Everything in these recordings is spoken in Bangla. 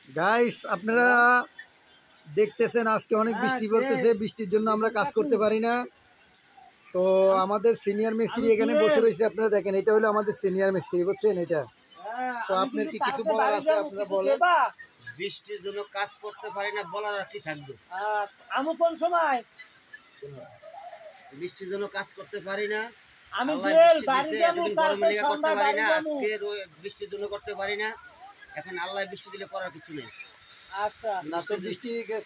গাইস আপনারা দেখতেছেন আজকে অনেক বৃষ্টি পড়তেছে, বৃষ্টির জন্য আমরা কাজ করতে পারি না। তো আমাদের সিনিয়র মিস্ত্রি এখানে বসে রয়েছে, আপনারা দেখেন এটা হলো আমাদের সিনিয়র মিস্ত্রি, বুঝছেন এটা। তো আপনার কি কিছু বলার আছে আপনারা বলেন। বৃষ্টির জন্য কাজ করতে পারি না বলার আর কি থাকবে। আমি কোন সময় বৃষ্টির জন্য কাজ করতে পারি না, আমি জুয়েল বাড়ি যাব, গরমে লেগে করতে সন্ধ্যা পারি বাড়ি না, যাব। আজকে বৃষ্টির জন্য করতে পারি না। এখন আল্লাহ বৃষ্টি দিলে করার কিছু নেই। আচ্ছা না তো বৃষ্টি কাজ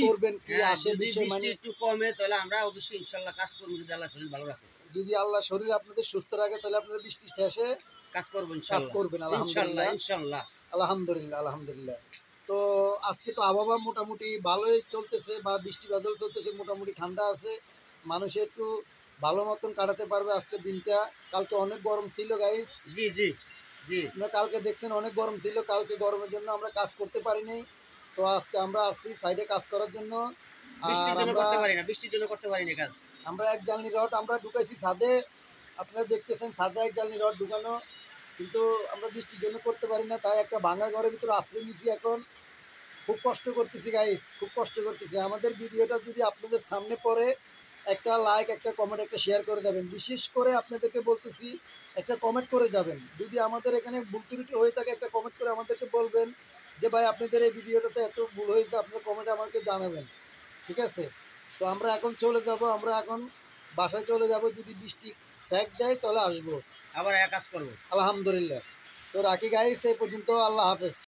করবেন কি আসে যদি বিষয়, বৃষ্টি মানে একটু কমে তাহলে আমরা অবশ্যই ইনশাআল্লাহ কাজ করব, যদি আল্লাহ শরীর ভালো রাখে। যদি আল্লাহ শরীর আপনাদের সুস্থ রাখে তাহলে আপনারা বৃষ্টি শেষে কাজ করব কাজ ইনশাআল্লাহ। করবেন। ইনশাআল্লাহ আলহামদুলিল্লাহ ইনশাআল্লাহ আলহামদুলিল্লাহ আলহামদুলিল্লাহ। তো আজকে তো আবহাওয়া মোটামুটি ভালোই চলতেছে, বা বৃষ্টি বাদল চলতেছে, মোটামুটি ঠান্ডা আছে, মানুষে একটু ভালো মতন কাটাতে পারবে আজকের দিনটা। কালকে অনেক গরম ছিল গাইস, জি জি জি। আপনারা কালকে দেখছেন অনেক গরম ছিল, কালকে গরমের জন্য আমরা কাজ করতে পারিনি। তো আজকে আমরা আসছি সাইডে কাজ করার জন্য। বৃষ্টির আর জন্য করতে পারি না, বৃষ্টির জন্য করতে পারি না কাজ। আমরা এক জালনি রড আমরা ঢুকাইছি ছাদে, আপনারা দেখতেছেন ছাদে এক জালনি রড ঢুকানো, কিন্তু আমরা বৃষ্টির জন্য করতে পারি না। তাই একটা ভাঙা ঘরের ভিতরে আশ্রয় নিয়েছি, এখন খুব কষ্ট করতেছি গাইস, খুব কষ্ট করতেছি। আমাদের ভিডিওটা যদি আপনাদের সামনে পড়ে একটা লাইক, একটা কমেন্ট, একটা শেয়ার করে দেবেন। বিশেষ করে আপনাদেরকে বলতেছি একটা কমেন্ট করে যাবেন। যদি আমাদের এখানে ভুল ত্রুটি হয়ে থাকে একটা কমেন্ট করে আমাদেরকে বলবেন যে ভাই আপনাদের এই ভিডিওটাতে এত ভুল হয়েছে, আপনার কমেন্টে আমাকে জানাবেন, ঠিক আছে। তো আমরা এখন চলে যাব, আমরা এখন বাসায় চলে যাব। যদি বৃষ্টি স্যাক দেয় তাহলে আসবো, আবার এক কাজ করবো। আলহামদুলিল্লাহ। তো রাখি গাইস, এই পর্যন্ত, আল্লাহ হাফেজ।